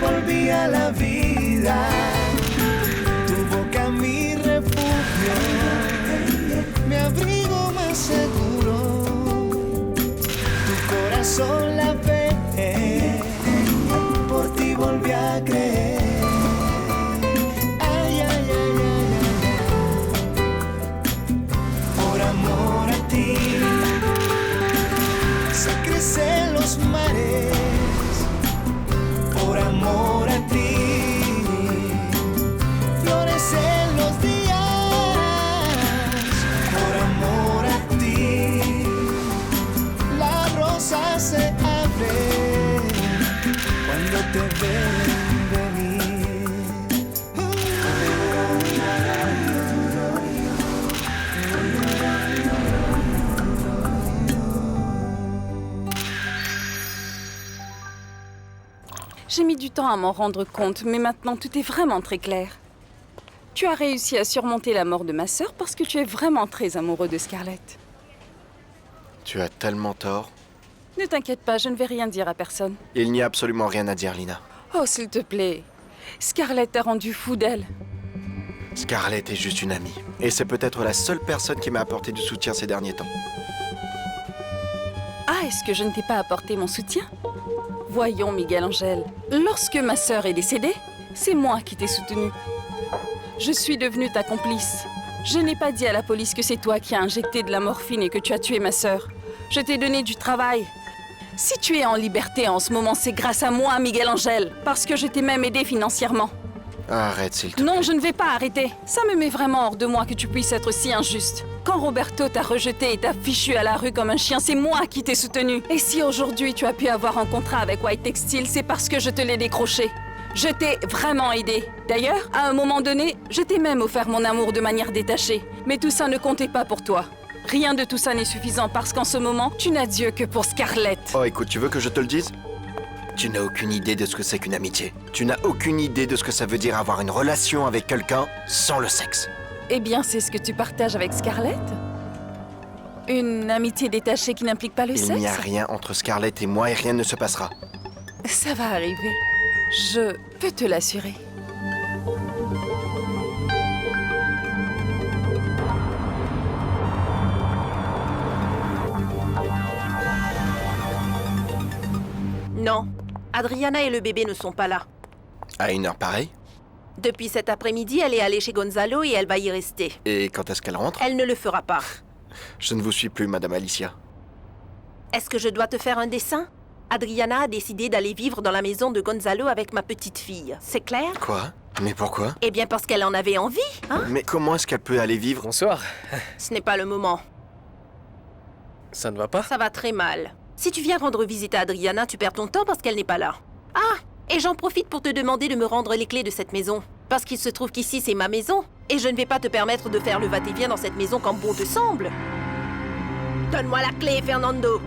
volví a la vida. Tu boca mi refugio, mi abrigo más seguro. Tu corazón la fe, por ti volví a creer. Ay, ay, ay, ay, ay, ay. Por amor a ti se crecen los mares. Por amor a ti florecen los días. Por amor a ti la rosa se abre cuando te ven venir. J'ai mis du temps à m'en rendre compte, mais maintenant tout est vraiment très clair. Tu as réussi à surmonter la mort de ma sœur parce que tu es vraiment très amoureux de Scarlett. Tu as tellement tort. Ne t'inquiète pas, je ne vais rien dire à personne. Il n'y a absolument rien à dire, Lina. Oh, s'il te plaît. Scarlett t'a rendu fou d'elle. Scarlett est juste une amie. Et c'est peut-être la seule personne qui m'a apporté du soutien ces derniers temps. Ah, est-ce que je ne t'ai pas apporté mon soutien? Voyons, Miguel Angel. Lorsque ma sœur est décédée, c'est moi qui t'ai soutenue. Je suis devenue ta complice. Je n'ai pas dit à la police que c'est toi qui as injecté de la morphine et que tu as tué ma sœur. Je t'ai donné du travail. Si tu es en liberté en ce moment, c'est grâce à moi, Miguel Angel, parce que je t'ai même aidé financièrement. Arrête, s'il te plaît. Non, je ne vais pas arrêter. Ça me met vraiment hors de moi que tu puisses être si injuste. Quand Roberto t'a rejeté et t'a fichu à la rue comme un chien, c'est moi qui t'ai soutenu. Et si aujourd'hui tu as pu avoir un contrat avec White Textile, c'est parce que je te l'ai décroché. Je t'ai vraiment aidé. D'ailleurs, à un moment donné, je t'ai même offert mon amour de manière détachée. Mais tout ça ne comptait pas pour toi. Rien de tout ça n'est suffisant parce qu'en ce moment, tu n'as Dieu que pour Scarlett. Oh, écoute, tu veux que je te le dise? Tu n'as aucune idée de ce que c'est qu'une amitié. Tu n'as aucune idée de ce que ça veut dire avoir une relation avec quelqu'un sans le sexe. Eh bien, c'est ce que tu partages avec Scarlett? Une amitié détachée qui n'implique pas le sexe? Il n'y a rien entre Scarlett et moi et rien ne se passera. Ça va arriver. Je peux te l'assurer. Non, Adriana et le bébé ne sont pas là. À une heure pareille? Depuis cet après-midi, elle est allée chez Gonzalo et elle va y rester. Et quand est-ce qu'elle rentre? Elle ne le fera pas. Je ne vous suis plus, Madame Alicia. Est-ce que je dois te faire un dessin? Adriana a décidé d'aller vivre dans la maison de Gonzalo avec ma petite fille. C'est clair? Quoi? Mais pourquoi? Eh bien parce qu'elle en avait envie, hein? Mais comment est-ce qu'elle peut aller vivre? Bonsoir. Ce n'est pas le moment. Ça ne va pas? Ça va très mal. Si tu viens rendre visite à Adriana, tu perds ton temps parce qu'elle n'est pas là. Ah! Et j'en profite pour te demander de me rendre les clés de cette maison. Parce qu'il se trouve qu'ici, c'est ma maison. Et je ne vais pas te permettre de faire le va-et-vient dans cette maison comme bon te semble. Donne-moi la clé, Fernando.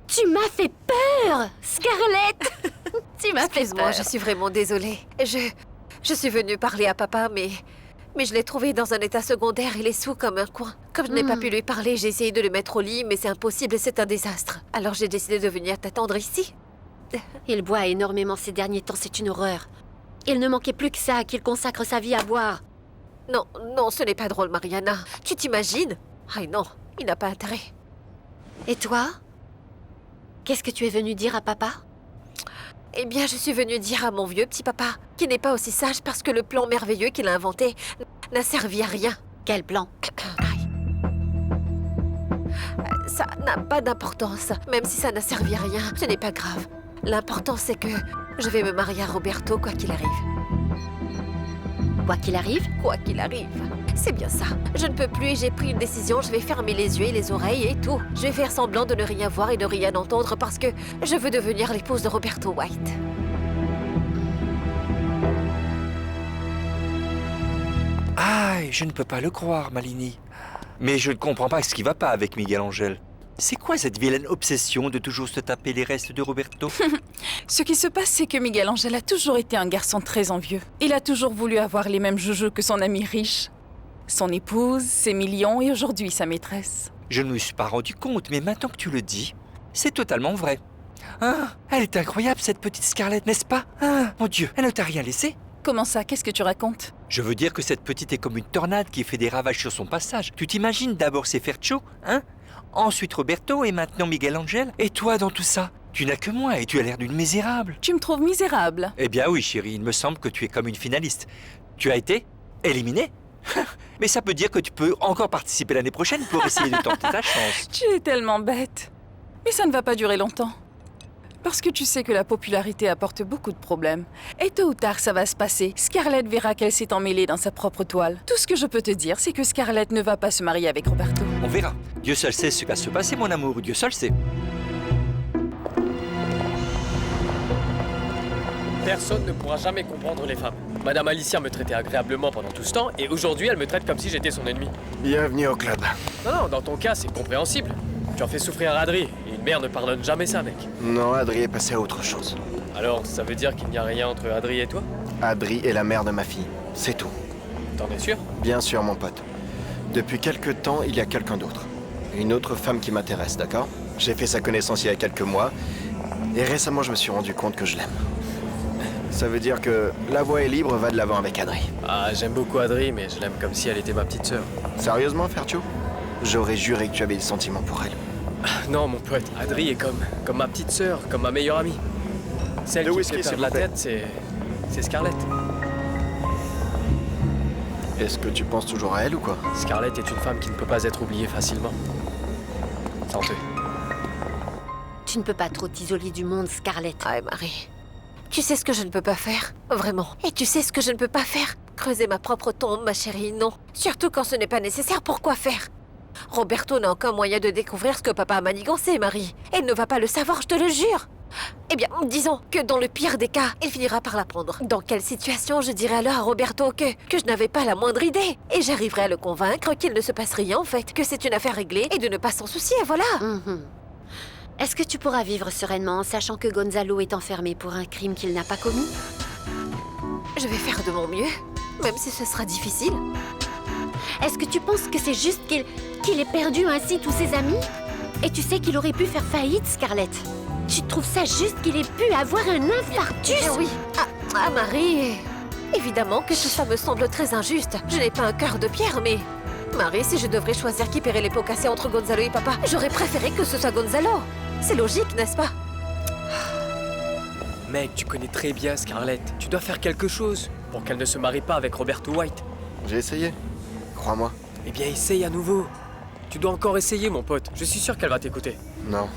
Tu m'as fait peur, Scarlett. Tu m'as fait Excuse-moi, peur. je suis vraiment désolée. Je suis venue parler à papa, mais je l'ai trouvé dans un état secondaire. Il est sous comme un coin. Comme je n'ai pas pu lui parler, j'ai essayé de le mettre au lit, mais c'est impossible et c'est un désastre. Alors j'ai décidé de venir t'attendre ici. Il boit énormément ces derniers temps, c'est une horreur. Il ne manquait plus que ça, qu'il consacre sa vie à boire. Non, non, ce n'est pas drôle, Mariana. Tu t'imagines? Ah non, il n'a pas intérêt. Et toi? Qu'est-ce que tu es venu dire à papa? Eh bien, je suis venue dire à mon vieux petit papa qu'il n'est pas aussi sage parce que le plan merveilleux qu'il a inventé n'a servi à rien. Quel plan? Ça n'a pas d'importance. Même si ça n'a servi à rien, ce n'est pas grave. L'important, c'est que je vais me marier à Roberto quoi qu'il arrive. Quoi qu'il arrive? Quoi qu'il arrive. C'est bien ça. Je ne peux plus et j'ai pris une décision. Je vais fermer les yeux et les oreilles et tout. Je vais faire semblant de ne rien voir et de rien entendre parce que je veux devenir l'épouse de Roberto White. Aïe, je ne peux pas le croire, Malini. Mais je ne comprends pas ce qui va pas avec Miguel Angel. C'est quoi cette vilaine obsession de toujours se taper les restes de Roberto? Ce qui se passe, c'est que Miguel Angel a toujours été un garçon très envieux. Il a toujours voulu avoir les mêmes joujoux que son ami riche. Son épouse, ses millions et aujourd'hui sa maîtresse. Je ne me suis pas rendu compte, mais maintenant que tu le dis, c'est totalement vrai. Ah, elle est incroyable cette petite Scarlett, n'est-ce pas? Ah, mon Dieu, elle ne t'a rien laissé? Comment ça? Qu'est-ce que tu racontes? Je veux dire que cette petite est comme une tornade qui fait des ravages sur son passage. Tu t'imagines, d'abord c'est Fercho, hein? Ensuite Roberto et maintenant Miguel Angel. Et toi dans tout ça? Tu n'as que moi et tu as l'air d'une misérable. Tu me trouves misérable. Eh bien oui chérie, il me semble que tu es comme une finaliste. Tu as été éliminée? Mais ça peut dire que tu peux encore participer l'année prochaine pour essayer de tenter ta chance. Tu es tellement bête. Mais ça ne va pas durer longtemps. Parce que tu sais que la popularité apporte beaucoup de problèmes. Et tôt ou tard, ça va se passer. Scarlett verra qu'elle s'est emmêlée dans sa propre toile. Tout ce que je peux te dire, c'est que Scarlett ne va pas se marier avec Roberto. On verra. Dieu seul sait ce qui va se passer, mon amour. Dieu seul sait. Personne ne pourra jamais comprendre les femmes. Madame Alicia me traitait agréablement pendant tout ce temps, et aujourd'hui, elle me traite comme si j'étais son ennemi. Bienvenue au club. Non, dans ton cas, c'est compréhensible. Tu en fais souffrir Adri, et une mère ne pardonne jamais ça, mec. Non, Adri est passé à autre chose. Alors, ça veut dire qu'il n'y a rien entre Adri et toi? Adri est la mère de ma fille. C'est tout. T'en es sûr? Bien sûr, mon pote. Depuis quelque temps, il y a quelqu'un d'autre. Une autre femme qui m'intéresse, d'accord? J'ai fait sa connaissance il y a quelques mois, et récemment, je me suis rendu compte que je l'aime. Ça veut dire que la voie est libre, va de l'avant avec Adri. Ah, j'aime beaucoup Adri, mais je l'aime comme si elle était ma petite sœur. Sérieusement, Fercho? J'aurais juré que tu avais des sentiments pour elle. Non, mon pote, Adri est comme ma petite sœur, comme ma meilleure amie. Celle De qui whisky, fait s'il perdre la vous plaît. tête, c'est Scarlett. Est-ce que tu penses toujours à elle ou quoi? Scarlett est une femme qui ne peut pas être oubliée facilement. Santé. Tu ne peux pas trop t'isoler du monde, Scarlett. Ah, Marie, tu sais ce que je ne peux pas faire, vraiment. Et tu sais ce que je ne peux pas faire? Creuser ma propre tombe, ma chérie, non. Surtout quand ce n'est pas nécessaire, pourquoi faire? Roberto n'a aucun moyen de découvrir ce que papa a manigancé, Marie. Elle ne va pas le savoir, je te le jure. Eh bien, disons que dans le pire des cas, il finira par l'apprendre. Dans quelle situation je dirais alors à Roberto que je n'avais pas la moindre idée? Et j'arriverai à le convaincre qu'il ne se passe rien en fait, que c'est une affaire réglée et de ne pas s'en soucier, voilà. Mhm. Est-ce que tu pourras vivre sereinement en sachant que Gonzalo est enfermé pour un crime qu'il n'a pas commis? Je vais faire de mon mieux, même si ce sera difficile. Est-ce que tu penses que c'est juste qu'il ait perdu ainsi tous ses amis? Et tu sais qu'il aurait pu faire faillite, Scarlett? Tu trouves ça juste qu'il ait pu avoir un infarctus? Eh oui. Ah, Marie, évidemment que tout ça me semble très injuste. Je n'ai pas un cœur de pierre, mais... Marie, si je devrais choisir qui paierait les pots cassés entre Gonzalo et papa, j'aurais préféré que ce soit Gonzalo. C'est logique, n'est-ce pas? Mec, tu connais très bien Scarlett. Tu dois faire quelque chose pour qu'elle ne se marie pas avec Roberto White. J'ai essayé. Crois-moi. Eh bien, essaye à nouveau. Tu dois encore essayer, mon pote. Je suis sûr qu'elle va t'écouter. Non.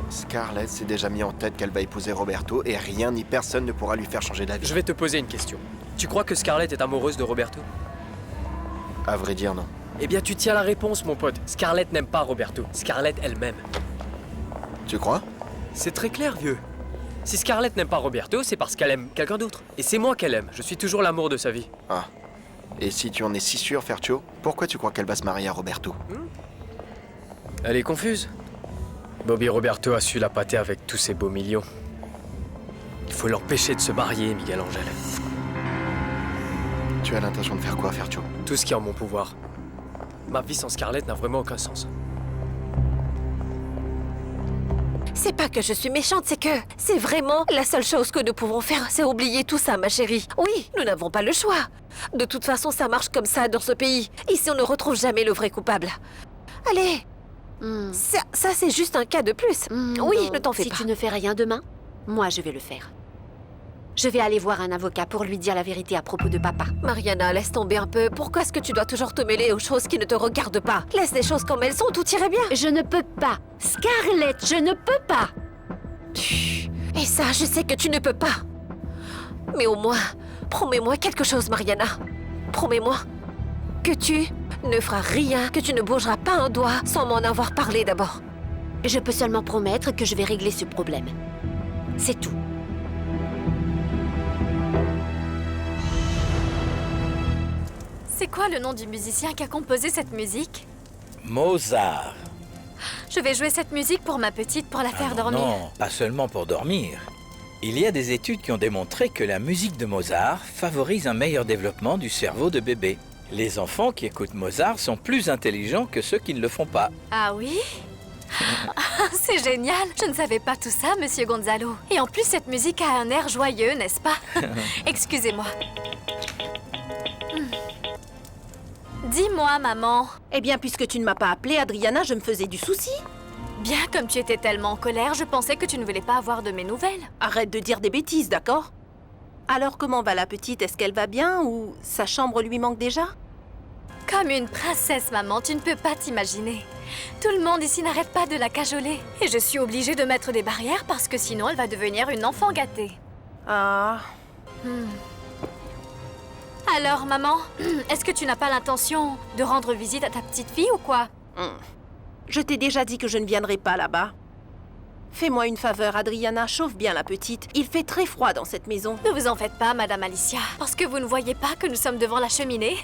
Scarlett s'est déjà mis en tête qu'elle va épouser Roberto et rien ni personne ne pourra lui faire changer d'avis. Je vais te poser une question. Tu crois que Scarlett est amoureuse de Roberto? À vrai dire, non. Eh bien, tu tiens la réponse, mon pote. Scarlett n'aime pas Roberto. Scarlett elle-même. Tu crois? C'est très clair, vieux. Si Scarlett n'aime pas Roberto, c'est parce qu'elle aime quelqu'un d'autre. Et c'est moi qu'elle aime. Je suis toujours l'amour de sa vie. Ah. Et si tu en es si sûr, Fercho, pourquoi tu crois qu'elle va se marier à Roberto? Elle est confuse. Bobby Roberto a su la pâter avec tous ses beaux millions. Il faut l'empêcher de se marier, Miguel Angel. Tu as l'intention de faire quoi, Fercho? Tout ce qui est en mon pouvoir. Ma vie sans Scarlett n'a vraiment aucun sens. C'est pas que je suis méchante, c'est vraiment la seule chose que nous pouvons faire, c'est oublier tout ça, ma chérie. Oui, nous n'avons pas le choix. De toute façon, ça marche comme ça dans ce pays. Ici, on ne retrouve jamais le vrai coupable. Allez, ça c'est juste un cas de plus. Oui, Non. ne t'en fais Si pas. tu ne fais rien demain, moi je vais le faire. Je vais aller voir un avocat pour lui dire la vérité à propos de papa. Mariana, laisse tomber un peu. Pourquoi est-ce que tu dois toujours te mêler aux choses qui ne te regardent pas? Laisse les choses comme elles sont, tout irait bien. Je ne peux pas. Scarlett, je ne peux pas. Et ça, je sais que tu ne peux pas. Mais au moins, promets-moi quelque chose, Mariana. Promets-moi que tu ne feras rien, que tu ne bougeras pas un doigt sans m'en avoir parlé d'abord. Je peux seulement promettre que je vais régler ce problème. C'est tout. C'est quoi le nom du musicien qui a composé cette musique? Mozart. Je vais jouer cette musique pour ma petite pour la faire non, dormir. non, pas seulement pour dormir. Il y a des études qui ont démontré que la musique de Mozart favorise un meilleur développement du cerveau de bébé. Les enfants qui écoutent Mozart sont plus intelligents que ceux qui ne le font pas. Ah oui? C'est génial! Je ne savais pas tout ça, Monsieur Gonzalo. Et en plus, cette musique a un air joyeux, n'est-ce pas? Excusez-moi. Dis-moi, maman. Eh bien, puisque tu ne m'as pas appelée, Adriana, je me faisais du souci. Bien comme tu étais tellement en colère, je pensais que tu ne voulais pas avoir de mes nouvelles. Arrête de dire des bêtises, d'accord? Alors, comment va la petite? Est-ce qu'elle va bien ou sa chambre lui manque déjà? Comme une princesse, maman, tu ne peux pas t'imaginer. Tout le monde ici n'arrête pas de la cajoler. Et je suis obligée de mettre des barrières parce que sinon elle va devenir une enfant gâtée. Ah... Alors, maman, est-ce que tu n'as pas l'intention de rendre visite à ta petite fille ou quoi? Je t'ai déjà dit que je ne viendrai pas là-bas. Fais-moi une faveur, Adriana, chauffe bien la petite. Il fait très froid dans cette maison. Ne vous en faites pas, Madame Alicia, parce que vous ne voyez pas que nous sommes devant la cheminée.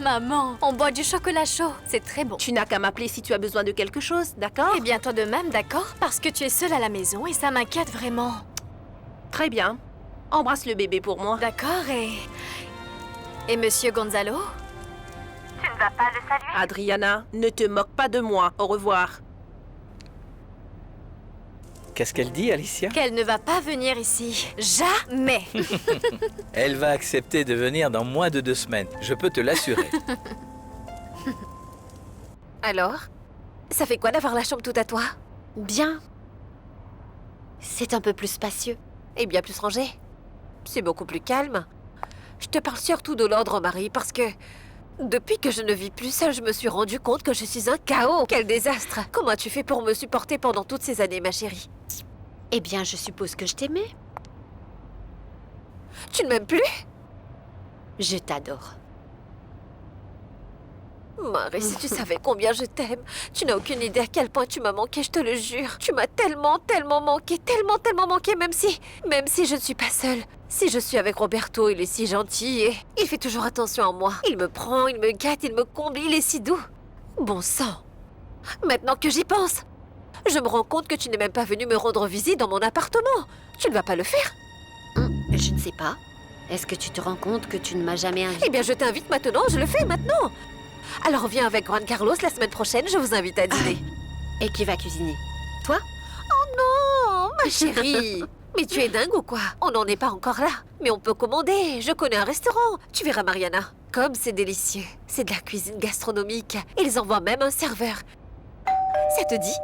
Maman, on boit du chocolat chaud, c'est très bon. Tu n'as qu'à m'appeler si tu as besoin de quelque chose, d'accord? Eh bien, toi de même, d'accord? Parce que tu es seule à la maison et ça m'inquiète vraiment. Très bien. Embrasse le bébé pour moi. D'accord, et Monsieur Gonzalo? Tu ne vas pas le saluer? Adriana, ne te moque pas de moi. Au revoir. Qu'est-ce qu'elle dit, Alicia? Qu'elle ne va pas venir ici. Jamais! Elle va accepter de venir dans moins de 2 semaines, je peux te l'assurer. Alors? Ça fait quoi d'avoir la chambre toute à toi? Bien. C'est un peu plus spacieux. Et bien plus rangée. C'est beaucoup plus calme. Je te parle surtout de l'ordre, Marie, parce que... Depuis que je ne vis plus seule, je me suis rendu compte que je suis un chaos. Quel désastre! Comment as-tu fait pour me supporter pendant toutes ces années, ma chérie? Eh bien, je suppose que je t'aimais. Tu ne m'aimes plus? Je t'adore. Marie, si tu savais combien je t'aime, tu n'as aucune idée à quel point tu m'as manqué, je te le jure. Tu m'as tellement manqué, même si je ne suis pas seule. Si je suis avec Roberto, il est si gentil et il fait toujours attention à moi. Il me prend, il me gâte, il me comble, il est si doux. Bon sang. Maintenant que j'y pense, je me rends compte que tu n'es même pas venu me rendre visite dans mon appartement. Tu ne vas pas le faire? Je ne sais pas. Est-ce que tu te rends compte que tu ne m'as jamais invité? Eh bien, je t'invite maintenant, je le fais maintenant. Alors viens avec Juan Carlos la semaine prochaine, je vous invite à dîner. Et qui va cuisiner? Toi? Oh non, ma chérie. Mais tu es dingue ou quoi? On n'en est pas encore là. Mais on peut commander, je connais un restaurant. Tu verras, Mariana. Comme c'est délicieux. C'est de la cuisine gastronomique. Ils envoient même un serveur. Ça te dit?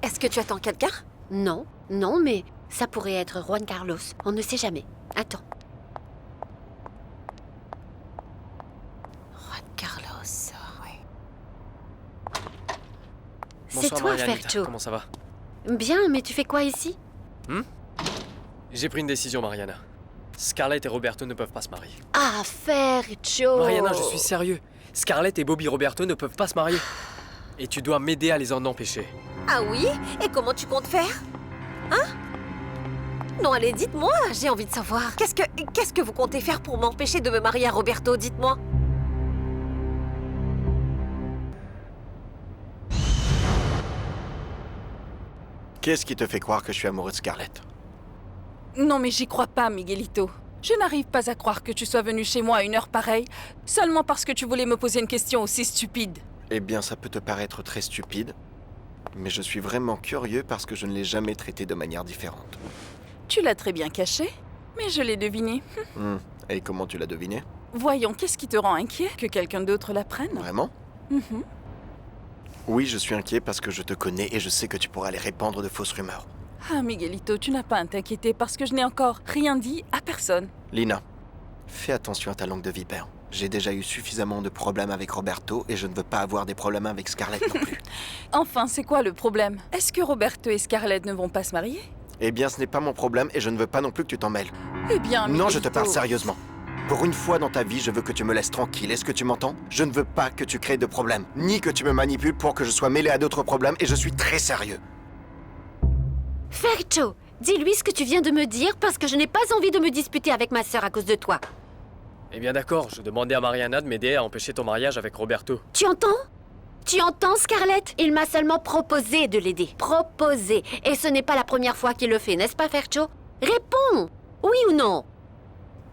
Est-ce que tu attends quelqu'un? Non, mais ça pourrait être Juan Carlos. On ne sait jamais. Attends. Juan Carlos, oui. C'est toi, Fercho. Comment ça va? Bien, mais tu fais quoi ici? J'ai pris une décision, Mariana. Scarlett et Roberto ne peuvent pas se marier. Ah, Fercho! Mariana, je suis sérieux. Scarlett et Bobby Roberto ne peuvent pas se marier. Et tu dois m'aider à les en empêcher. Ah oui? Et comment tu comptes faire? Hein? Non, allez, dites-moi, j'ai envie de savoir. Qu'est-ce que vous comptez faire pour m'empêcher de me marier à Roberto? Dites-moi. Qu'est-ce qui te fait croire que je suis amoureux de Scarlett? Non mais j'y crois pas, Miguelito. Je n'arrive pas à croire que tu sois venu chez moi à une heure pareille, seulement parce que tu voulais me poser une question aussi stupide. Eh bien, ça peut te paraître très stupide, mais je suis vraiment curieux parce que je ne l'ai jamais traité de manière différente. Tu l'as très bien caché, mais je l'ai deviné. Et comment tu l'as deviné? Voyons, qu'est-ce qui te rend inquiet? Que quelqu'un d'autre l'apprenne? Vraiment? Oui, je suis inquiet parce que je te connais et je sais que tu pourras aller répandre de fausses rumeurs. Ah, Miguelito, tu n'as pas à t'inquiéter parce que je n'ai encore rien dit à personne. Lina, fais attention à ta langue de vipère. J'ai déjà eu suffisamment de problèmes avec Roberto et je ne veux pas avoir des problèmes avec Scarlett non plus. Enfin, c'est quoi le problème? Est-ce que Roberto et Scarlett ne vont pas se marier? Eh bien, ce n'est pas mon problème et je ne veux pas non plus que tu t'en mêles. Eh bien, Non, je te Miguelito... parle sérieusement. Pour une fois dans ta vie, je veux que tu me laisses tranquille. Est-ce que tu m'entends? Je ne veux pas que tu crées de problèmes, ni que tu me manipules pour que je sois mêlé à d'autres problèmes et je suis très sérieux. Fercho, dis-lui ce que tu viens de me dire parce que je n'ai pas envie de me disputer avec ma sœur à cause de toi. Eh bien d'accord, je demandais à Mariana de m'aider à empêcher ton mariage avec Roberto. Tu entends? Tu entends, Scarlett? Il m'a seulement proposé de l'aider. Proposé. Et ce n'est pas la première fois qu'il le fait, n'est-ce pas, Fercho? Réponds! Oui ou non?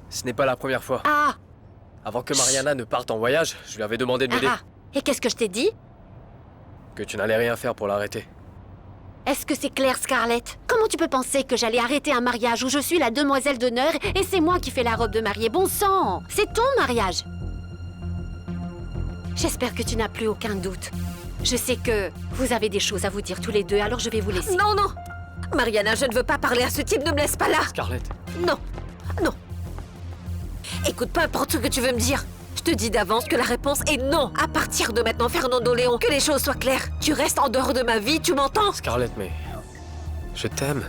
Ce n'est pas la première fois. Ah! Avant que Mariana ne parte en voyage, je lui avais demandé de m'aider. Ah, et qu'est-ce que je t'ai dit? Que tu n'allais rien faire pour l'arrêter. Est-ce que c'est clair, Scarlett? Comment tu peux penser que j'allais arrêter un mariage où je suis la demoiselle d'honneur et c'est moi qui fais la robe de mariée? Bon sang! C'est ton mariage! J'espère que tu n'as plus aucun doute. Je sais que vous avez des choses à vous dire tous les deux, alors je vais vous laisser. Non, non. Mariana, je ne veux pas parler à ce type, ne me laisse pas là. Scarlett. Non, non. Écoute, peu importe ce que tu veux me dire. Je te dis d'avance que la réponse est non. À partir de maintenant, Fernando Léon, que les choses soient claires. Tu restes en dehors de ma vie, tu m'entends? Scarlett, mais... Je t'aime.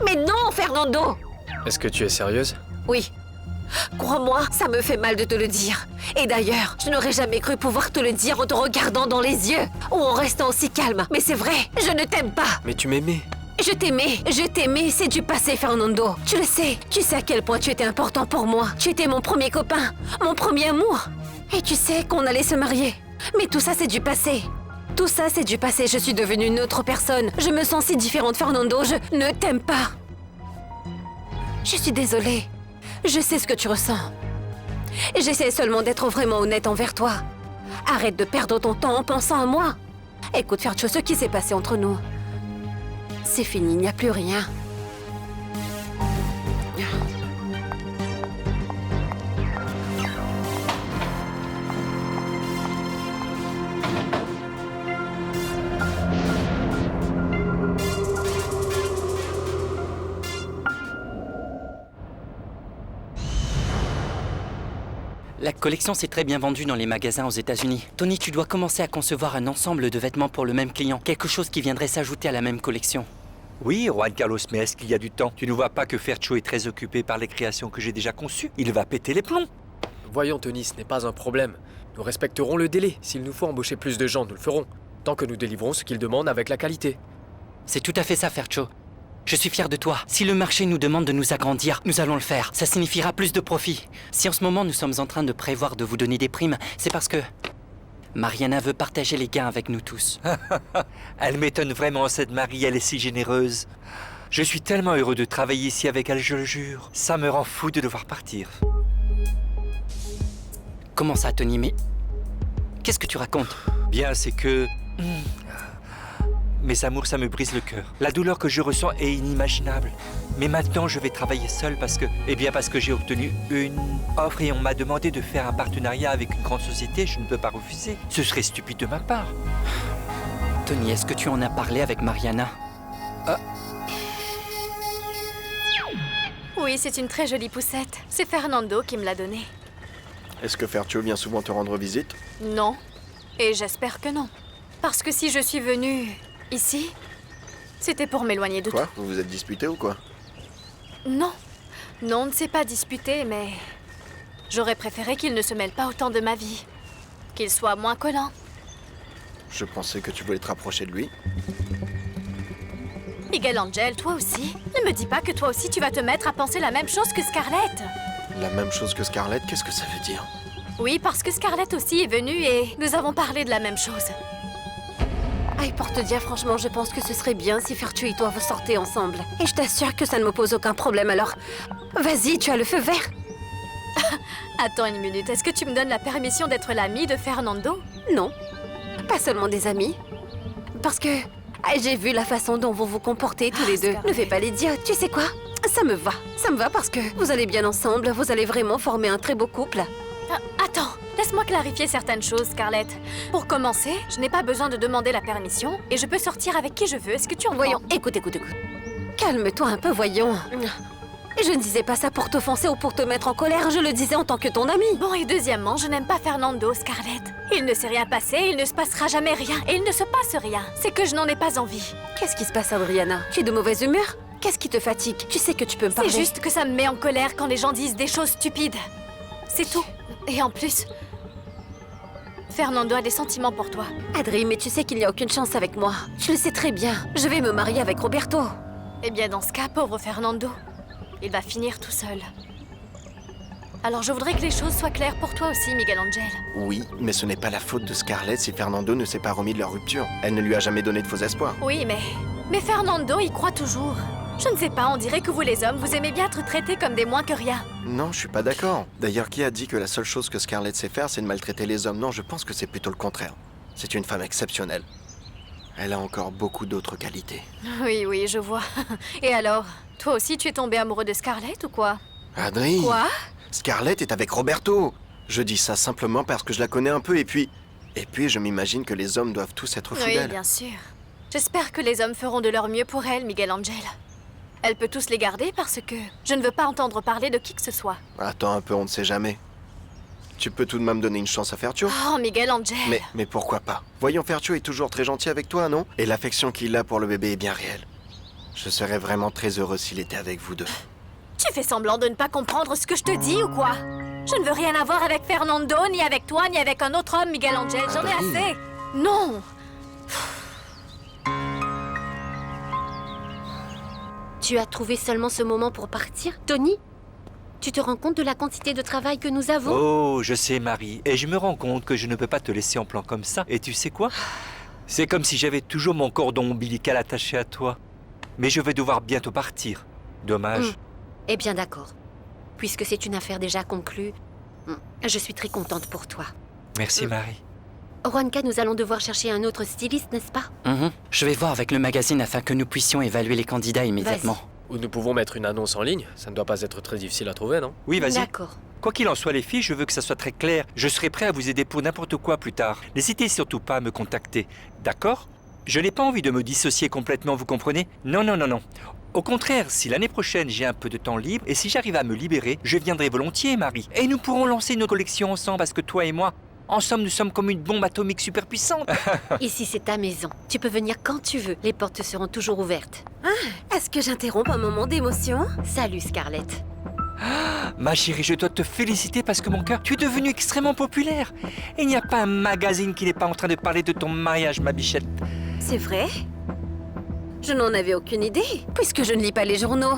Mais non, Fernando! Est-ce que tu es sérieuse? Oui. Crois-moi, ça me fait mal de te le dire. Et d'ailleurs, je n'aurais jamais cru pouvoir te le dire en te regardant dans les yeux ou en restant aussi calme. Mais c'est vrai, je ne t'aime pas. Mais tu m'aimais. Je t'aimais, c'est du passé, Fernando. Tu le sais, tu sais à quel point tu étais important pour moi. Tu étais mon premier copain, mon premier amour. Et tu sais qu'on allait se marier. Mais tout ça, c'est du passé. Tout ça, c'est du passé. Je suis devenue une autre personne. Je me sens si différente, Fernando. Je ne t'aime pas. Je suis désolée. Je sais ce que tu ressens. J'essaie seulement d'être vraiment honnête envers toi. Arrête de perdre ton temps en pensant à moi. Écoute, Fercho, ce qui s'est passé entre nous, c'est fini, il n'y a plus rien. La collection s'est très bien vendue dans les magasins aux États-Unis. Tony, tu dois commencer à concevoir un ensemble de vêtements pour le même client. Quelque chose qui viendrait s'ajouter à la même collection. Oui, Juan Carlos, mais est-ce qu'il y a du temps? Tu ne vois pas que Fercho est très occupé par les créations que j'ai déjà conçues? Il va péter les plombs. Voyons, Tony, ce n'est pas un problème. Nous respecterons le délai. S'il nous faut embaucher plus de gens, nous le ferons. Tant que nous délivrons ce qu'ils demandent avec la qualité. C'est tout à fait ça, Fercho. Je suis fier de toi. Si le marché nous demande de nous agrandir, nous allons le faire. Ça signifiera plus de profit. Si en ce moment nous sommes en train de prévoir de vous donner des primes, c'est parce que Mariana veut partager les gains avec nous tous. Elle m'étonne vraiment, cette Marie, elle est si généreuse. Je suis tellement heureux de travailler ici avec elle, je le jure. Ça me rend fou de devoir partir. Comment ça, Tony? Mais qu'est-ce que tu racontes? Bien, c'est que... Mes amours, ça me brise le cœur. La douleur que je ressens est inimaginable. Mais maintenant, je vais travailler seul parce que... Eh bien, parce que j'ai obtenu une offre et on m'a demandé de faire un partenariat avec une grande société. Je ne peux pas refuser. Ce serait stupide de ma part. Tony, est-ce que tu en as parlé avec Mariana? Oui, c'est une très jolie poussette. C'est Fernando qui me l'a donnée. Est-ce que Fercho vient souvent te rendre visite? Non. Et j'espère que non. Parce que si je suis venue ici, c'était pour m'éloigner de Quoi? tout. Vous vous êtes disputé ou quoi? Non. Non, on ne s'est pas disputé, mais... J'aurais préféré qu'il ne se mêle pas autant de ma vie. Qu'il soit moins collant. Je pensais que tu voulais te rapprocher de lui. Miguel Angel, toi aussi? Ne me dis pas que toi aussi tu vas te mettre à penser la même chose que Scarlett. La même chose que Scarlett, qu'est-ce que ça veut dire? Oui, parce que Scarlett aussi est venue et nous avons parlé de la même chose. Ah, et pour te dire franchement, je pense que ce serait bien si Fercho et toi vous sortez ensemble. Et je t'assure que ça ne me pose aucun problème, alors... Vas-y, tu as le feu vert. Attends une minute, est-ce que tu me donnes la permission d'être l'amie de Fernando? Non, pas seulement des amis. Parce que j'ai vu la façon dont vous vous comportez tous les deux. Scarlett. Ne fais pas l'idiote, tu sais quoi? Ça me va. Ça me va parce que vous allez bien ensemble, vous allez vraiment former un très beau couple. Attends, laisse-moi clarifier certaines choses, Scarlett. Pour commencer, je n'ai pas besoin de demander la permission et je peux sortir avec qui je veux. Est-ce que tu en Voyons, écoute. Calme-toi un peu, voyons. Je ne disais pas ça pour t'offenser ou pour te mettre en colère, je le disais en tant que ton ami. Bon, et deuxièmement, je n'aime pas Fernando, Scarlett. Il ne s'est rien passé, il ne se passera jamais rien, et il ne se passe rien. C'est que je n'en ai pas envie. Qu'est-ce qui se passe, Adriana? Tu es de mauvaise humeur? Qu'est-ce qui te fatigue? Tu sais que tu peux me parler. C'est juste que ça me met en colère quand les gens disent des choses stupides. C'est tout. Et en plus, Fernando a des sentiments pour toi. Adri, mais tu sais qu'il n'y a aucune chance avec moi. Je le sais très bien. Je vais me marier avec Roberto. Eh bien, dans ce cas, pauvre Fernando, il va finir tout seul. Alors je voudrais que les choses soient claires pour toi aussi, Miguel Angel. Oui, mais ce n'est pas la faute de Scarlett si Fernando ne s'est pas remis de leur rupture. Elle ne lui a jamais donné de faux espoirs. Oui, mais Fernando y croit toujours. Je ne sais pas, on dirait que vous les hommes, vous aimez bien être traités comme des moins que rien. Non, je suis pas d'accord. D'ailleurs, qui a dit que la seule chose que Scarlett sait faire, c'est de maltraiter les hommes? Non, je pense que c'est plutôt le contraire. C'est une femme exceptionnelle. Elle a encore beaucoup d'autres qualités. Oui, oui, je vois. Et alors, toi aussi tu es tombé amoureux de Scarlett ou quoi? Adri! Quoi? Scarlett est avec Roberto! Je dis ça simplement parce que je la connais un peu et puis je m'imagine que les hommes doivent tous être fous Oui, d'elle. bien sûr. J'espère que les hommes feront de leur mieux pour elle, Miguel Angel. Elle peut tous les garder parce que je ne veux pas entendre parler de qui que ce soit. Attends un peu, on ne sait jamais. Tu peux tout de même donner une chance à Fertio? Oh, Miguel Angel. Mais pourquoi pas? Voyons, Fertio est toujours très gentil avec toi, non? Et l'affection qu'il a pour le bébé est bien réelle. Je serais vraiment très heureux s'il était avec vous deux. Tu fais semblant de ne pas comprendre ce que je te dis ou quoi? Je ne veux rien avoir avec Fernando, ni avec toi, ni avec un autre homme, Miguel Angel. J'en ai Adri. assez. Non. Tu as trouvé seulement ce moment pour partir, Tony? Tu te rends compte de la quantité de travail que nous avons? Oh, je sais, Marie. Et je me rends compte que je ne peux pas te laisser en plan comme ça. Et tu sais quoi? C'est comme si j'avais toujours mon cordon ombilical attaché à toi. Mais je vais devoir bientôt partir. Dommage. Eh bien d'accord. Puisque c'est une affaire déjà conclue, je suis très contente pour toi. Merci, Marie. Juanca, nous allons devoir chercher un autre styliste, n'est-ce pas? Je vais voir avec le magazine afin que nous puissions évaluer les candidats immédiatement. Ou nous pouvons mettre une annonce en ligne. Ça ne doit pas être très difficile à trouver, non? Oui, vas-y. D'accord. Quoi qu'il en soit, les filles, je veux que ça soit très clair. Je serai prêt à vous aider pour n'importe quoi plus tard. N'hésitez surtout pas à me contacter. D'accord? Je n'ai pas envie de me dissocier complètement, vous comprenez? Non, non, non, non. Au contraire, si l'année prochaine j'ai un peu de temps libre et si j'arrive à me libérer, je viendrai volontiers, Marie. Et nous pourrons lancer une collection ensemble parce que toi et moi, en somme, nous sommes comme une bombe atomique super puissante. Ici, c'est ta maison. Tu peux venir quand tu veux. Les portes seront toujours ouvertes. Est-ce que j'interromps un moment d'émotion? Salut, Scarlett. Ma chérie, je dois te féliciter parce que mon cœur, tu es devenue extrêmement populaire. Et il n'y a pas un magazine qui n'est pas en train de parler de ton mariage, ma bichette. C'est vrai? Je n'en avais aucune idée, puisque je ne lis pas les journaux.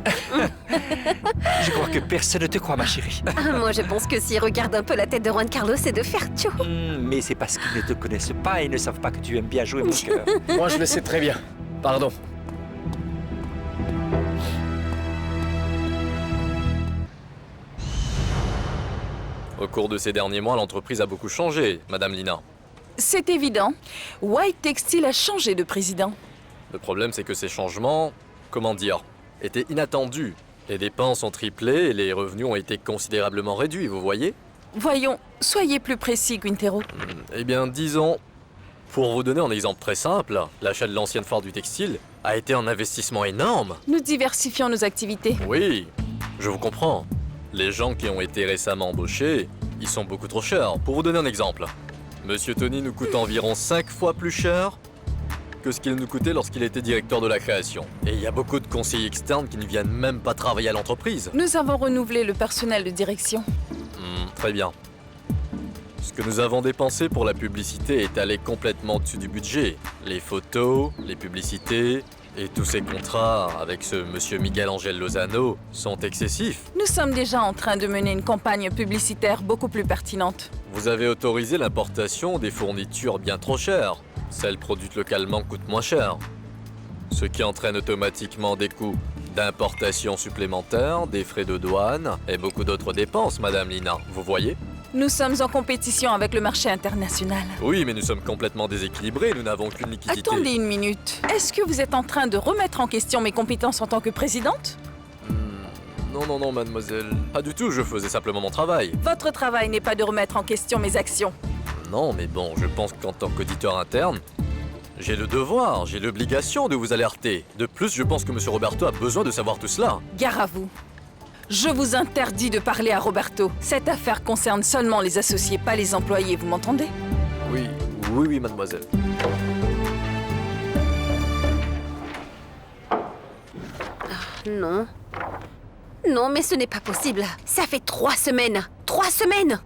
Je crois que personne ne te croit, ma chérie. Moi, je pense que s'ils regardent un peu la tête de Juan Carlos et de Fertio. Mais c'est parce qu'ils ne te connaissent pas et ne savent pas que tu aimes bien jouer, mon cœur. Moi, je le sais très bien. Pardon. Au cours de ces derniers mois, l'entreprise a beaucoup changé, Madame Lina. C'est évident. White Textile a changé de président. Le problème, c'est que ces changements, comment dire, étaient inattendus. Les dépenses ont triplé et les revenus ont été considérablement réduits, vous voyez? Voyons, soyez plus précis, Quintero. Eh bien, disons, pour vous donner un exemple très simple, l'achat de l'ancienne foire du textile a été un investissement énorme. Nous diversifions nos activités. Oui, je vous comprends. Les gens qui ont été récemment embauchés, ils sont beaucoup trop chers. Pour vous donner un exemple, Monsieur Tony nous coûte environ 5 fois plus cher que ce qu'il nous coûtait lorsqu'il était directeur de la création. Et il y a beaucoup de conseillers externes qui ne viennent même pas travailler à l'entreprise. Nous avons renouvelé le personnel de direction. Très bien. Ce que nous avons dépensé pour la publicité est allé complètement au-dessus du budget. Les photos, les publicités et tous ces contrats avec ce monsieur Miguel Angel Lozano sont excessifs. Nous sommes déjà en train de mener une campagne publicitaire beaucoup plus pertinente. Vous avez autorisé l'importation des fournitures bien trop chères. Celles produites localement coûtent moins cher. Ce qui entraîne automatiquement des coûts d'importation supplémentaires, des frais de douane et beaucoup d'autres dépenses, Madame Lina. Vous voyez? Nous sommes en compétition avec le marché international. Oui, mais nous sommes complètement déséquilibrés, nous n'avons qu'une liquidité. Attendez une minute. Est-ce que vous êtes en train de remettre en question mes compétences en tant que présidente? Non, non, non, mademoiselle. Pas du tout, je faisais simplement mon travail. Votre travail n'est pas de remettre en question mes actions. Non, mais bon, je pense qu'en tant qu'auditeur interne, j'ai le devoir, j'ai l'obligation de vous alerter. De plus, je pense que Monsieur Roberto a besoin de savoir tout cela. Gare à vous. Je vous interdis de parler à Roberto. Cette affaire concerne seulement les associés, pas les employés, vous m'entendez? Oui, oui, oui, mademoiselle. Non. Non, mais ce n'est pas possible. Ça fait 3 semaines. 3 semaines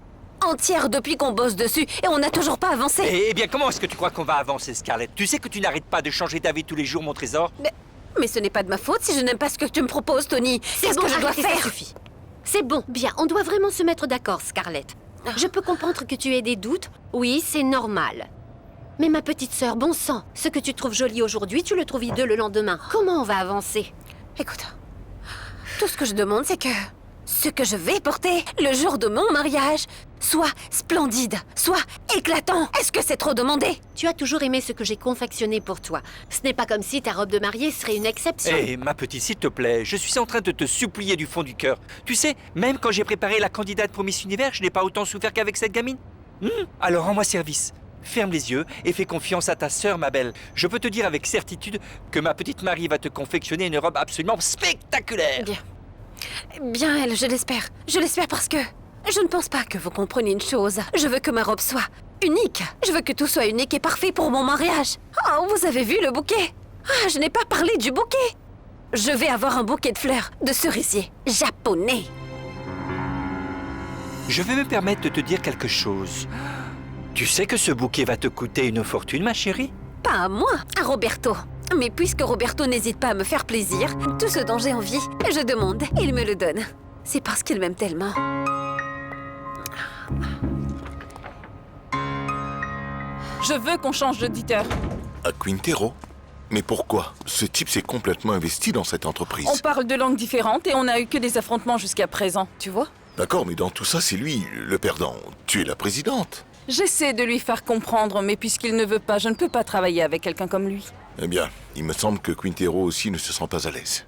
entières depuis qu'on bosse dessus et on n'a toujours pas avancé. Eh bien, comment est-ce que tu crois qu'on va avancer, Scarlett? Tu sais que tu n'arrêtes pas de changer d'avis tous les jours, mon trésor. Mais ce n'est pas de ma faute si je n'aime pas ce que tu me proposes, Tony. C'est Qu'est-ce bon, que je dois arrêtez, ça faire? suffit. C'est bon, bien, on doit vraiment se mettre d'accord, Scarlett. Je peux comprendre que tu aies des doutes. Oui, c'est normal. Mais ma petite sœur, bon sang, ce que tu trouves joli aujourd'hui, tu le trouves hideux le lendemain. Comment on va avancer? Écoute, tout ce que je demande, c'est que ce que je vais porter le jour de mon mariage soit splendide, soit éclatant. Est-ce que c'est trop demandé? Tu as toujours aimé ce que j'ai confectionné pour toi. Ce n'est pas comme si ta robe de mariée serait une exception. Hé, ma petite, s'il te plaît, je suis en train de te supplier du fond du cœur. Tu sais, même quand j'ai préparé la candidate pour Miss Univers, je n'ai pas autant souffert qu'avec cette gamine. Alors rends-moi service. Ferme les yeux et fais confiance à ta sœur, ma belle. Je peux te dire avec certitude que ma petite Marie va te confectionner une robe absolument spectaculaire. Bien. Bien, elle, je l'espère. Je l'espère parce que je ne pense pas que vous compreniez une chose. Je veux que ma robe soit unique. Je veux que tout soit unique et parfait pour mon mariage. Oh, vous avez vu le bouquet? Ah, je n'ai pas parlé du bouquet. Je vais avoir un bouquet de fleurs de cerisier japonais. Je vais me permettre de te dire quelque chose. Tu sais que ce bouquet va te coûter une fortune, ma chérie? Pas à moi, à Roberto. Mais puisque Roberto n'hésite pas à me faire plaisir, tout ce dont j'ai envie, je demande, il me le donne. C'est parce qu'il m'aime tellement. Je veux qu'on change d'auditeur. À Quintero? Mais pourquoi? Ce type s'est complètement investi dans cette entreprise. On parle de langues différentes et on n'a eu que des affrontements jusqu'à présent, tu vois? D'accord, mais dans tout ça, c'est lui, le perdant. Tu es la présidente. J'essaie de lui faire comprendre, mais puisqu'il ne veut pas, je ne peux pas travailler avec quelqu'un comme lui. Eh bien, il me semble que Quintero aussi ne se sent pas à l'aise.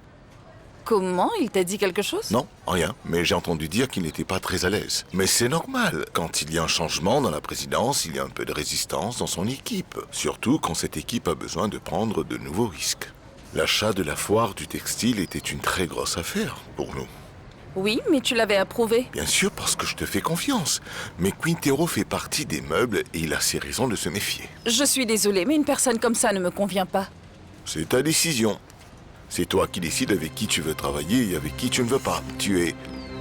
Comment? Il t'a dit quelque chose? Non, rien, mais j'ai entendu dire qu'il n'était pas très à l'aise. Mais c'est normal. Quand il y a un changement dans la présidence, il y a un peu de résistance dans son équipe. Surtout quand cette équipe a besoin de prendre de nouveaux risques. L'achat de la foire du textile était une très grosse affaire pour nous. Oui, mais tu l'avais approuvé. Bien sûr, parce que je te fais confiance. Mais Quintero fait partie des meubles et il a ses raisons de se méfier. Je suis désolée, mais une personne comme ça ne me convient pas. C'est ta décision. C'est toi qui décides avec qui tu veux travailler et avec qui tu ne veux pas. Tu es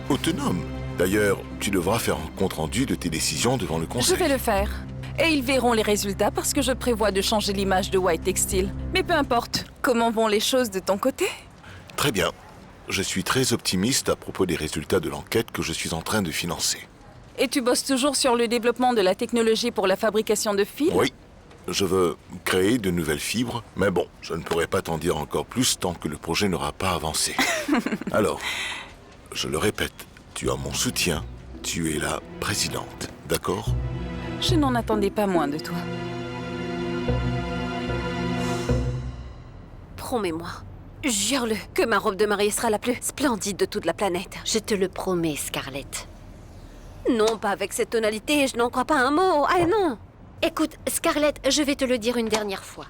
autonome. D'ailleurs, tu devras faire un compte-rendu de tes décisions devant le conseil. Je vais le faire. Et ils verront les résultats parce que je prévois de changer l'image de White Textile. Mais peu importe, comment vont les choses de ton côté? Très bien. Je suis très optimiste à propos des résultats de l'enquête que je suis en train de financer. Et tu bosses toujours sur le développement de la technologie pour la fabrication de fils? Oui. Je veux créer de nouvelles fibres, mais bon, je ne pourrai pas t'en dire encore plus tant que le projet n'aura pas avancé. Alors, je le répète, tu as mon soutien, tu es la présidente, d'accord? Je n'en attendais pas moins de toi. Promets-moi, jure-le, que ma robe de mariée sera la plus splendide de toute la planète. Je te le promets, Scarlett. Non, pas avec cette tonalité, je n'en crois pas un mot. Ah non! Écoute, Scarlett, je vais te le dire une dernière fois.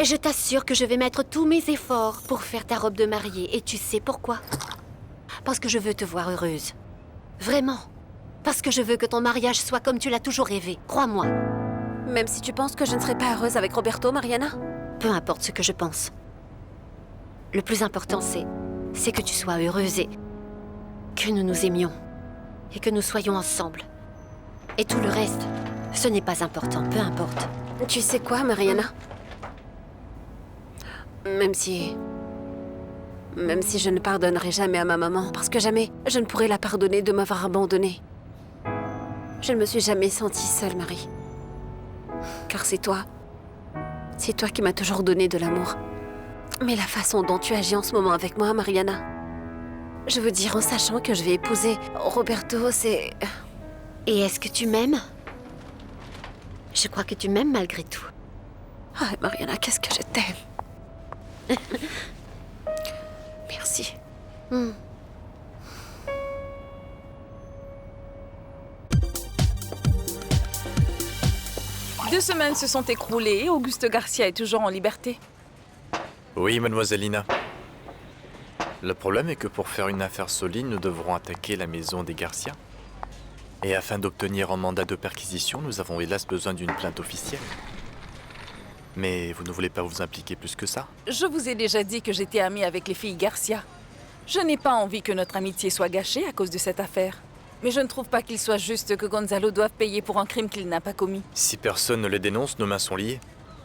Je t'assure que je vais mettre tous mes efforts pour faire ta robe de mariée. Et tu sais pourquoi? Parce que je veux te voir heureuse. Vraiment. Parce que je veux que ton mariage soit comme tu l'as toujours rêvé. Crois-moi. Même si tu penses que je ne serai pas heureuse avec Roberto, Mariana? Peu importe ce que je pense. Le plus important, c'est que tu sois heureuse et que nous nous aimions. Et que nous soyons ensemble. Et tout le reste, ce n'est pas important, peu importe. Tu sais quoi, Mariana? Même si je ne pardonnerai jamais à ma maman, parce que jamais je ne pourrai la pardonner de m'avoir abandonnée. Je ne me suis jamais sentie seule, Marie. Car c'est toi qui m'as toujours donné de l'amour. Mais la façon dont tu agis en ce moment avec moi, Mariana, je veux dire, en sachant que je vais épouser Roberto, c'est... Et est-ce que tu m'aimes? Je crois que tu m'aimes malgré tout. Ah, Mariana, qu'est-ce que je t'aime. Merci. 2 semaines se sont écroulées et Augusto Garcia est toujours en liberté. Oui, mademoiselle Lina. Le problème est que pour faire une affaire solide, nous devrons attaquer la maison des Garcia. Et afin d'obtenir un mandat de perquisition, nous avons hélas besoin d'une plainte officielle. Mais vous ne voulez pas vous impliquer plus que ça? Je vous ai déjà dit que j'étais amie avec les filles Garcia. Je n'ai pas envie que notre amitié soit gâchée à cause de cette affaire. Mais je ne trouve pas qu'il soit juste que Gonzalo doive payer pour un crime qu'il n'a pas commis. Si personne ne les dénonce, nos mains sont liées.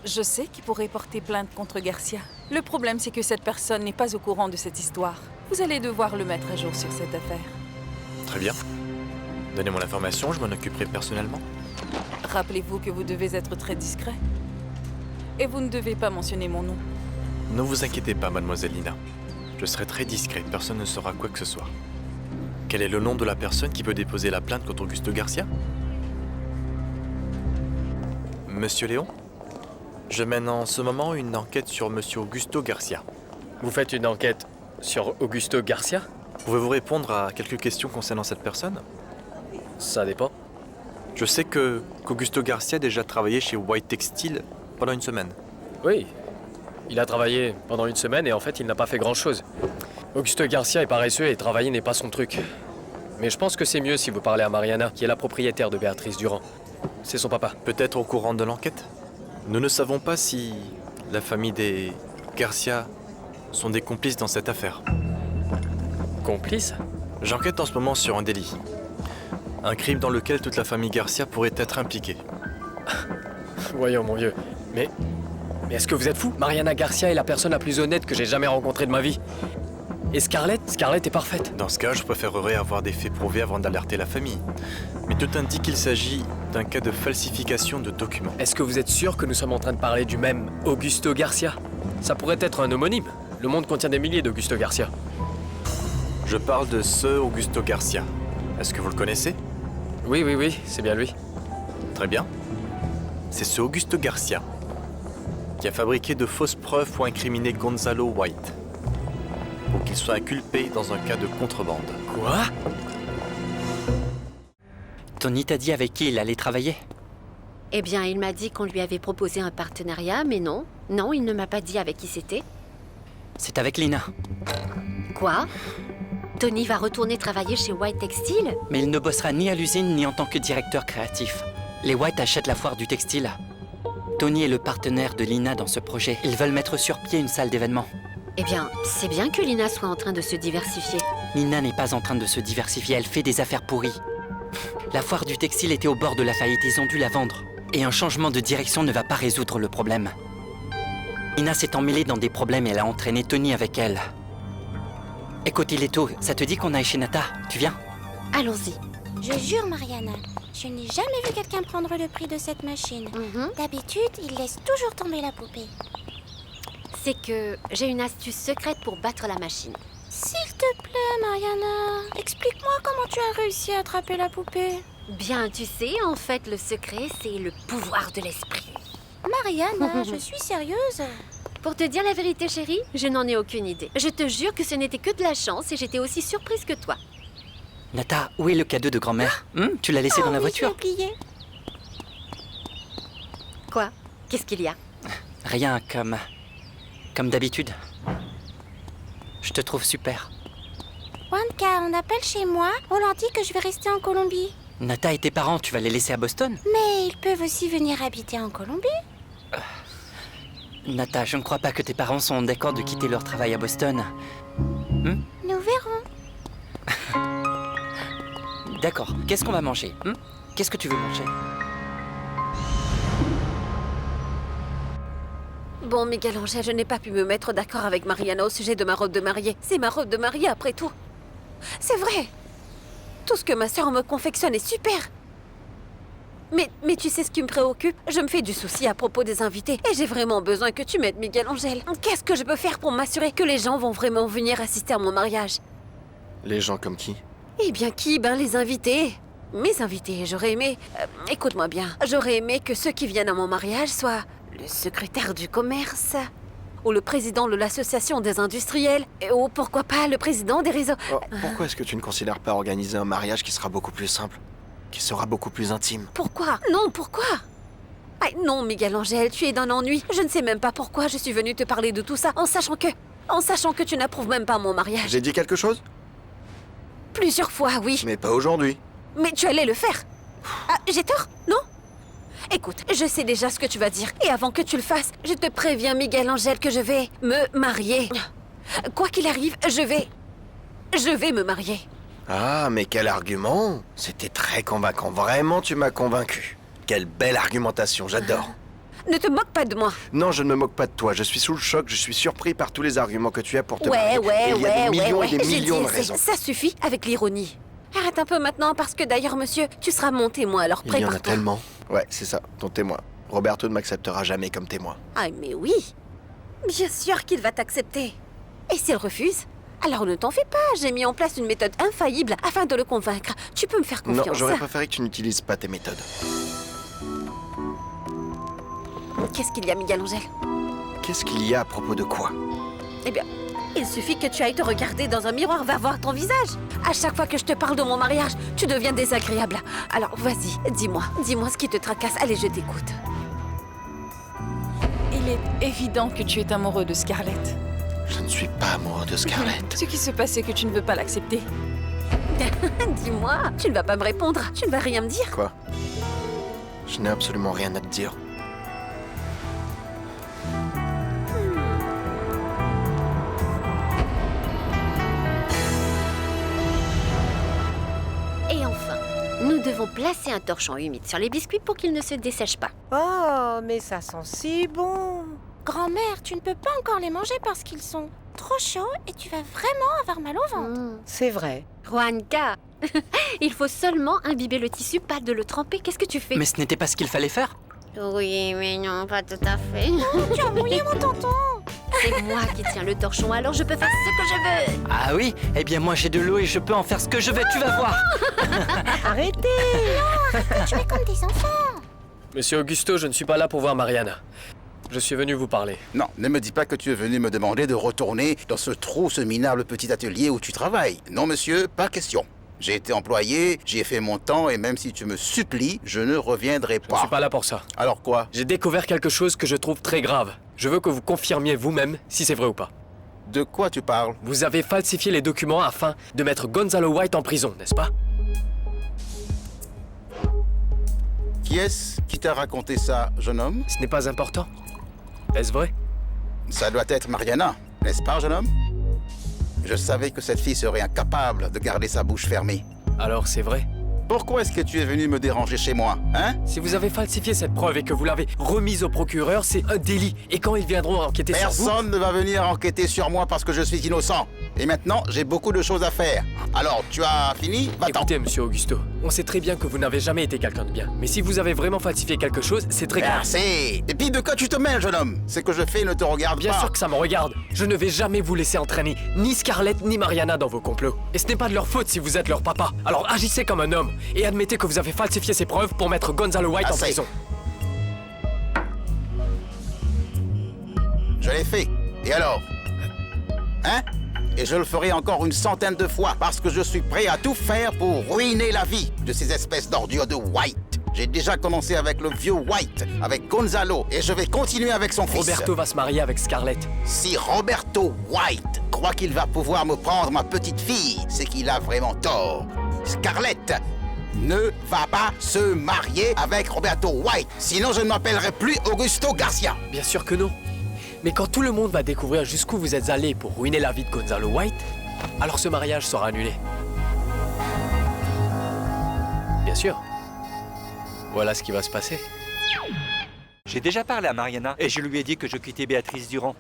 Je sais qui pourrait porter plainte contre Garcia. Le problème, c'est que cette personne n'est pas au courant de cette histoire. Vous allez devoir le mettre à jour sur cette affaire. Très bien. Donnez-moi l'information, je m'en occuperai personnellement. Rappelez-vous que vous devez être très discret. Et vous ne devez pas mentionner mon nom. Ne vous inquiétez pas, mademoiselle Lina. Je serai très discret, personne ne saura quoi que ce soit. Quel est le nom de la personne qui peut déposer la plainte contre Augusto Garcia? Monsieur Léon? Je mène en ce moment une enquête sur Monsieur Augusto Garcia. Vous faites une enquête sur Augusto Garcia? Pouvez-vous répondre à quelques questions concernant cette personne? Ça dépend. Je sais qu'Augusto Garcia a déjà travaillé chez White Textile pendant une semaine. Oui. Il a travaillé pendant une semaine et en fait, il n'a pas fait grand-chose. Augusto Garcia est paresseux et travailler n'est pas son truc. Mais je pense que c'est mieux si vous parlez à Mariana, qui est la propriétaire de Béatrice Durand. C'est son papa. Peut-être au courant de l'enquête? Nous ne savons pas si la famille des Garcia sont des complices dans cette affaire. Complices? J'enquête en ce moment sur un délit. Un crime dans lequel toute la famille Garcia pourrait être impliquée. Voyons, mon vieux. Mais est-ce que vous êtes fou? Mariana Garcia est la personne la plus honnête que j'ai jamais rencontrée de ma vie. Et Scarlett est parfaite. Dans ce cas, je préférerais avoir des faits prouvés avant d'alerter la famille. Mais tout indique qu'il s'agit d'un cas de falsification de documents. Est-ce que vous êtes sûr que nous sommes en train de parler du même Augusto Garcia? Ça pourrait être un homonyme. Le monde contient des milliers d'Augusto Garcia. Je parle de ce Augusto Garcia. Est-ce que vous le connaissez? Oui, c'est bien lui. Très bien. C'est ce Augusto Garcia qui a fabriqué de fausses preuves pour incriminer Gonzalo White, pour qu'il soit inculpé dans un cas de contrebande. Quoi? Tony t'a dit avec qui il allait travailler? Eh bien, il m'a dit qu'on lui avait proposé un partenariat, mais non. Non, il ne m'a pas dit avec qui c'était. C'est avec Lina. Quoi? Tony va retourner travailler chez White Textile? Mais il ne bossera ni à l'usine ni en tant que directeur créatif. Les White achètent la foire du textile. Tony est le partenaire de Lina dans ce projet. Ils veulent mettre sur pied une salle d'événement. Eh bien, c'est bien que Lina soit en train de se diversifier. Lina n'est pas en train de se diversifier, elle fait des affaires pourries. La foire du textile était au bord de la faillite, ils ont dû la vendre. Et un changement de direction ne va pas résoudre le problème. Lina s'est emmêlée dans des problèmes et elle a entraîné Tony avec elle. Écoute, il est tôt, ça te dit qu'on aille chez Nata? Tu viens? Allons-y. Je jure, Mariana, je n'ai jamais vu quelqu'un prendre le prix de cette machine. D'habitude, il laisse toujours tomber la poupée. C'est que j'ai une astuce secrète pour battre la machine. S'il te plaît, Mariana, explique-moi comment tu as réussi à attraper la poupée. Bien, tu sais, en fait, le secret, c'est le pouvoir de l'esprit. Mariana, je suis sérieuse. Pour te dire la vérité, chérie, je n'en ai aucune idée. Je te jure que ce n'était que de la chance et j'étais aussi surprise que toi. Nata, où est le cadeau de grand-mère? Tu l'as laissé dans la voiture? Je l'ai oublié. Quoi? Qu'est-ce qu'il y a? Rien, comme d'habitude. Je te trouve super. Wanka, on appelle chez moi. On leur dit que je vais rester en Colombie. Nata et tes parents, tu vas les laisser à Boston? Mais ils peuvent aussi venir habiter en Colombie. Nata, je ne crois pas que tes parents sont d'accord de quitter leur travail à Boston. Nous verrons. D'accord, qu'est-ce qu'on va manger? Qu'est-ce que tu veux manger? Bon, Miguel-Angel, je n'ai pas pu me mettre d'accord avec Mariana au sujet de ma robe de mariée. C'est ma robe de mariée, après tout. C'est vrai. Tout ce que ma sœur me confectionne est super. Mais tu sais ce qui me préoccupe? Je me fais du souci à propos des invités. Et j'ai vraiment besoin que tu m'aides, Miguel-Angel. Qu'est-ce que je peux faire pour m'assurer que les gens vont vraiment venir assister à mon mariage? Les gens comme qui? Eh bien, qui? Ben, les invités. Mes invités, j'aurais aimé... écoute-moi bien. J'aurais aimé que ceux qui viennent à mon mariage soient le secrétaire du commerce, ou le président de l'association des industriels, ou pourquoi pas le président des réseaux... Pourquoi est-ce que tu ne considères pas organiser un mariage qui sera beaucoup plus simple? Qui sera beaucoup plus intime? Pourquoi? Non, pourquoi? Non, Miguel-Angel, tu es d'un ennui. Je ne sais même pas pourquoi je suis venue te parler de tout ça, en sachant que tu n'approuves même pas mon mariage. J'ai dit quelque chose? Plusieurs fois, oui. Mais pas aujourd'hui. Mais tu allais le faire. J'ai tort, non? Écoute, je sais déjà ce que tu vas dire. Et avant que tu le fasses, je te préviens, Miguel-Angel, que je vais me marier. Quoi qu'il arrive, je vais me marier. Ah, mais quel argument! C'était très convaincant. Vraiment, tu m'as convaincu. Quelle belle argumentation, j'adore. Ne te moque pas de moi. Non, je ne me moque pas de toi. Je suis sous le choc, je suis surpris par tous les arguments que tu as pour te marier. Et il y a des millions et des millions de raisons. Ça suffit avec l'ironie. Arrête un peu maintenant, parce que d'ailleurs, monsieur, tu seras mon témoin, alors prépare-toi. Il y en a tellement. Ouais, c'est ça, ton témoin. Roberto ne m'acceptera jamais comme témoin. Ah, mais oui. Bien sûr qu'il va t'accepter. Et s'il refuse? Alors ne t'en fais pas, j'ai mis en place une méthode infaillible afin de le convaincre. Tu peux me faire confiance. Non, j'aurais préféré que tu n'utilises pas tes méthodes. Qu'est-ce qu'il y a, Miguel Angel? Qu'est-ce qu'il y a à propos de quoi? Eh bien, il suffit que tu ailles te regarder dans un miroir, va voir ton visage. À chaque fois que je te parle de mon mariage, tu deviens désagréable. Alors vas-y, dis-moi ce qui te tracasse. Allez, je t'écoute. Il est évident que tu es amoureux de Scarlett. Je ne suis pas amoureux de Scarlett. Ce qui se passe, c'est que tu ne veux pas l'accepter. Dis-moi, tu ne vas pas me répondre, tu ne vas rien me dire. Quoi? Je n'ai absolument rien à te dire. Et enfin, nous devons placer un torchon humide sur les biscuits pour qu'ils ne se dessèchent pas. Oh, mais ça sent si bon. Grand-mère, tu ne peux pas encore les manger parce qu'ils sont trop chauds et tu vas vraiment avoir mal au ventre. C'est vrai. Juanca, il faut seulement imbiber le tissu, pas de le tremper. Qu'est-ce que tu fais? Mais ce n'était pas ce qu'il fallait faire. Oui, mais non, pas tout à fait. Tu as mouillé mon tonton. C'est moi qui tiens le torchon, alors je peux faire ce que je veux. Ah oui? Eh bien moi j'ai de l'eau et je peux en faire ce que je veux, tu vas voir. Arrêtez. Non, arrête de jouer comme des enfants. Monsieur Augusto, je ne suis pas là pour voir Mariana. Je suis venu vous parler. Non, ne me dis pas que tu es venu me demander de retourner dans ce minable petit atelier où tu travailles. Non, monsieur, pas question. J'ai été employé, j'y ai fait mon temps, et même si tu me supplies, je ne reviendrai pas. Je ne suis pas là pour ça. Alors quoi? J'ai découvert quelque chose que je trouve très grave. Je veux que vous confirmiez vous-même si c'est vrai ou pas. De quoi tu parles? Vous avez falsifié les documents afin de mettre Gonzalo White en prison, n'est-ce pas? Qui est-ce qui t'a raconté ça, jeune homme? Ce n'est pas important. Est-ce vrai? Ça doit être Mariana, n'est-ce pas, jeune homme? Je savais que cette fille serait incapable de garder sa bouche fermée. Alors c'est vrai? Pourquoi est-ce que tu es venu me déranger chez moi, hein? Si vous avez falsifié cette preuve et que vous l'avez remise au procureur, c'est un délit. Et quand ils viendront enquêter sur vous... Personne ne va venir enquêter sur moi parce que je suis innocent. Et maintenant, j'ai beaucoup de choses à faire. Alors, tu as fini? Va-t'en. Écoutez, monsieur Augusto, on sait très bien que vous n'avez jamais été quelqu'un de bien. Mais si vous avez vraiment falsifié quelque chose, c'est très grave. Merci. Et puis de quoi tu te mêles, jeune homme? Ce que je fais ne te regarde pas. Bien sûr que ça me regarde. Je ne vais jamais vous laisser entraîner ni Scarlett ni Mariana dans vos complots. Et ce n'est pas de leur faute si vous êtes leur papa. Alors agissez comme un homme et admettez que vous avez falsifié ces preuves pour mettre Gonzalo White en prison. Je l'ai fait. Et alors? Hein? Et je le ferai encore une centaine de fois parce que je suis prêt à tout faire pour ruiner la vie de ces espèces d'ordures de White. J'ai déjà commencé avec le vieux White, avec Gonzalo, et je vais continuer avec son fils. Roberto va se marier avec Scarlett. Si Roberto White croit qu'il va pouvoir me prendre ma petite fille, c'est qu'il a vraiment tort. Scarlett ne va pas se marier avec Roberto White, sinon je ne m'appellerai plus Augusto Garcia. Bien sûr que non. Mais quand tout le monde va découvrir jusqu'où vous êtes allé pour ruiner la vie de Gonzalo White, alors ce mariage sera annulé. Bien sûr. Voilà ce qui va se passer. J'ai déjà parlé à Mariana et je lui ai dit que je quittais Béatrice Durand.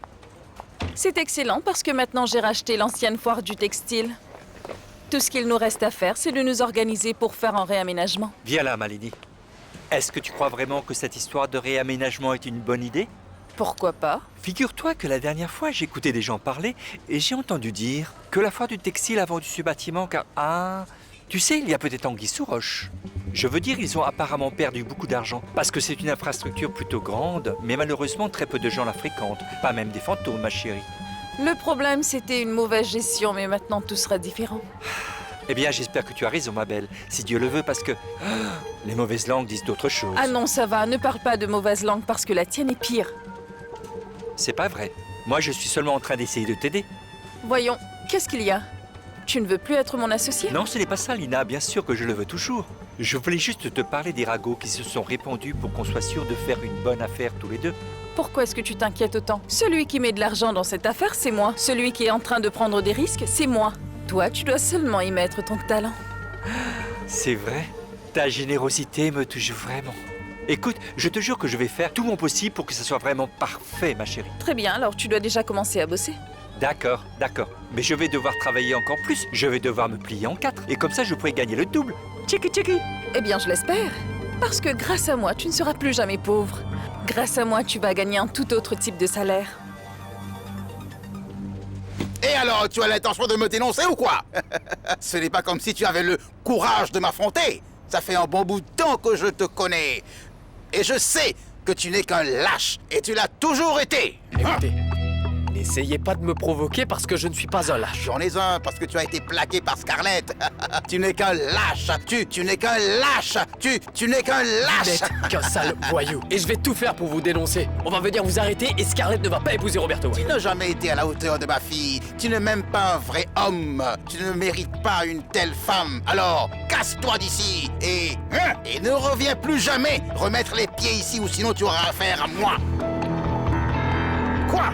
C'est excellent parce que maintenant j'ai racheté l'ancienne foire du textile. Tout ce qu'il nous reste à faire, c'est de nous organiser pour faire un réaménagement. Viens là, Malini. Est-ce que tu crois vraiment que cette histoire de réaménagement est une bonne idée? Pourquoi pas? Figure-toi que la dernière fois, j'écoutais des gens parler et j'ai entendu dire que la foire du textile a vendu ce bâtiment car... Ah, tu sais, il y a peut-être anguille sous roche. Je veux dire, ils ont apparemment perdu beaucoup d'argent parce que c'est une infrastructure plutôt grande, mais malheureusement, très peu de gens la fréquentent. Pas même des fantômes, ma chérie. Le problème, c'était une mauvaise gestion, mais maintenant tout sera différent. Eh bien, j'espère que tu as raison, ma belle, si Dieu le veut, parce que les mauvaises langues disent d'autres choses. Ah non, ça va, ne parle pas de mauvaise langue parce que la tienne est pire. C'est pas vrai. Moi, je suis seulement en train d'essayer de t'aider. Voyons, qu'est-ce qu'il y a? Tu ne veux plus être mon associé? Non, ce n'est pas ça, Lina. Bien sûr que je le veux toujours. Je voulais juste te parler des ragots qui se sont répandus pour qu'on soit sûr de faire une bonne affaire tous les deux. Pourquoi est-ce que tu t'inquiètes autant? Celui qui met de l'argent dans cette affaire, c'est moi. Celui qui est en train de prendre des risques, c'est moi. Toi, tu dois seulement y mettre ton talent. C'est vrai. Ta générosité me touche vraiment. Écoute, je te jure que je vais faire tout mon possible pour que ça soit vraiment parfait, ma chérie. Très bien, alors tu dois déjà commencer à bosser. D'accord, d'accord. Mais je vais devoir travailler encore plus. Je vais devoir me plier en 4. Et comme ça, je pourrai gagner le double. Tchiki tchiki. Eh bien, je l'espère. Parce que grâce à moi, tu ne seras plus jamais pauvre. Grâce à moi, tu vas gagner un tout autre type de salaire. Et alors, tu as l'intention de me dénoncer ou quoi? Ce n'est pas comme si tu avais le courage de m'affronter. Ça fait un bon bout de temps que je te connais. Et je sais que tu n'es qu'un lâche. Et tu l'as toujours été. Écoutez, n'essayez pas de me provoquer parce que je ne suis pas un lâche. J'en ai un parce que tu as été plaqué par Scarlett. Tu n'es qu'un lâche. Tu n'es qu'un lâche. Tu n'es qu'un lâche. Vous n'êtes qu'un sale voyou. Et je vais tout faire pour vous dénoncer. On va venir vous arrêter et Scarlett ne va pas épouser Roberto White. Tu n'as jamais été à la hauteur de ma fille. Tu n'es même pas un vrai homme. Tu ne mérites pas une telle femme. Alors, casse-toi d'ici et ne reviens plus jamais remettre les pieds ici ou sinon tu auras affaire à moi. Quoi?